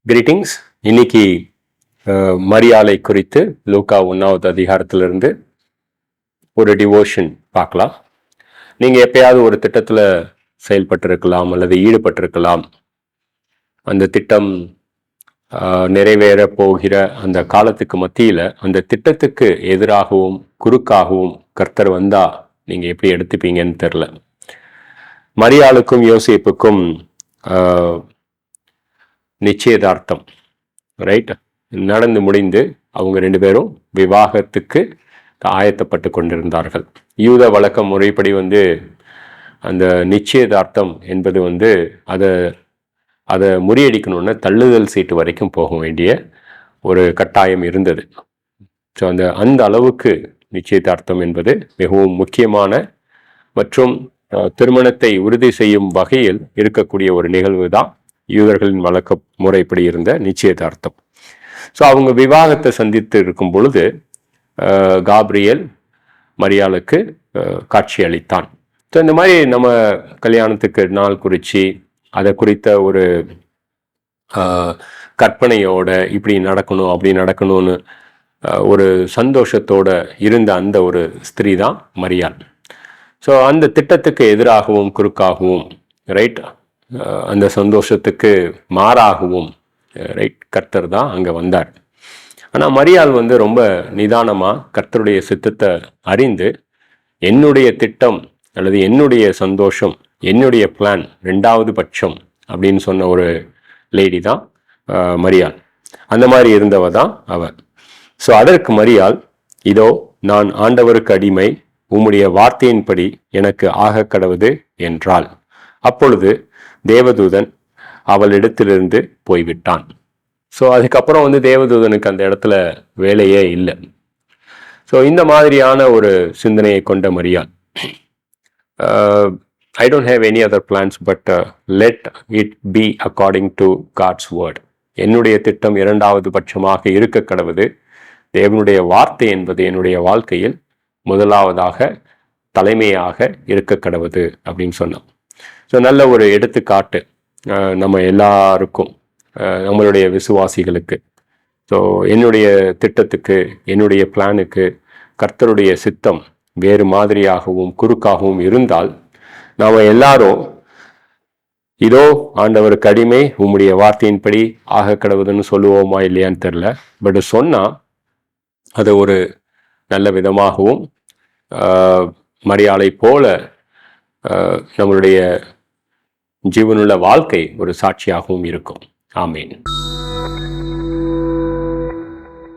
Greetings. இன்னைக்கு மரியாதை குறித்து லூக்கா 1வது அதிகாரத்திலிருந்து ஒரு டிவோஷன் பார்க்கலாம். நீங்கள் எப்பயாவது ஒரு திட்டத்தில் செயல்பட்டிருக்கலாம் அல்லது ஈடுபட்டிருக்கலாம். அந்த திட்டம் நிறைவேற போகிற அந்த காலத்துக்கு மத்தியில் அந்த திட்டத்துக்கு எதிராகவும் குறுக்காகவும் கர்த்தர் வந்தா நீங்கள் எப்படி எடுத்துப்பீங்கன்னு தெரில. மரியாளுக்கும் யோசேப்புக்கும் நிச்சயதார்த்தம் ரைட் நடந்து முடிந்து அவங்க 2 பேரும் விவாகத்துக்கு ஆயத்தப்பட்டு கொண்டிருந்தார்கள். யூத வழக்க முறைப்படி அந்த நிச்சயதார்த்தம் என்பது அதை முறியடிக்கணும்னு தள்ளுதல் சீட்டு வரைக்கும் போக வேண்டிய ஒரு கட்டாயம் இருந்தது. ஸோ அந்த அளவுக்கு நிச்சயதார்த்தம் என்பது மிகவும் முக்கியமான மற்றும் திருமணத்தை உறுதி செய்யும் வகையில் இருக்கக்கூடிய ஒரு நிகழ்வு தான் யூதர்களின் வழக்க முறைப்படி இருந்த நிச்சயதார்த்தம். ஸோ அவங்க விவாகத்தை சந்தித்து இருக்கும் பொழுது காப்ரியேல் மரியாளுக்கு காட்சி அளித்தான். ஸோ இந்த மாதிரி நம்ம கல்யாணத்துக்கு நாள் குறித்து அதை குறித்த ஒரு கற்பனையோட இப்படி நடக்கணும் அப்படி நடக்கணும்னு ஒரு சந்தோஷத்தோட இருந்த அந்த ஒரு ஸ்திரீ தான் மரியாள். ஸோ அந்த திட்டத்துக்கு எதிராகவும் குறுக்காகவும் ரைட் அந்த சந்தோஷத்துக்கு மாறாகவும் ரைட் கர்த்தர் தான் அங்கே வந்தார். ஆனால் மரியாள் ரொம்ப நிதானமாக கர்த்தருடைய சித்தத்தை அறிந்து என்னுடைய திட்டம் அல்லது என்னுடைய சந்தோஷம் என்னுடைய பிளான் 2வது பட்சம் அப்படின்னு சொன்ன ஒரு லேடி தான் மரியாள். அந்த மாதிரி இருந்தவ தான் அவள். ஸோ அதற்கு மரியாள், இதோ நான் ஆண்டவருக்கு அடிமை, உம்முடைய வார்த்தையின்படி எனக்கு ஆக கடவுது என்றாள். அப்பொழுது தேவதூதன் அவளிடத்திலிருந்து போய்விட்டான். ஸோ அதுக்கப்புறம் தேவதூதனுக்கு அந்த இடத்துல வேலையே இல்லை. ஸோ இந்த மாதிரியான ஒரு சிந்தனையை கொண்ட மரியாள், I don't have any other plans but let it be according to God's word. என்னுடைய திட்டம் 2வது பட்சமாக இருக்க கடவுது, தேவனுடைய வார்த்தை என்பது என்னுடைய வாழ்க்கையில் முதலாவதாக தலைமையாக இருக்க கடவுது அப்படின்னு சொன்னோம். ஸோ நல்ல ஒரு எடுத்துக்காட்டு நம்ம எல்லாருக்கும், நம்மளுடைய விசுவாசிகளுக்கு. ஸோ என்னுடைய திட்டத்துக்கு என்னுடைய பிளானுக்கு கர்த்தருடைய சித்தம் வேறு மாதிரியாகவும் குறுக்காகவும் இருந்தால் நாம் எல்லாரும் இதோ ஆண்டவருக்கு அடிமை, உம்முடைய வார்த்தையின்படி ஆக கடவுதுன்னு சொல்லுவோமா இல்லையான்னு தெரில. பட் சொன்னால் அது ஒரு நல்ல விதமாகவும் மரியாதை போல நம்மளுடைய ஜீவனுள்ள வாழ்க்கை ஒரு சாட்சியாகவும் இருக்கும். ஆமீன்.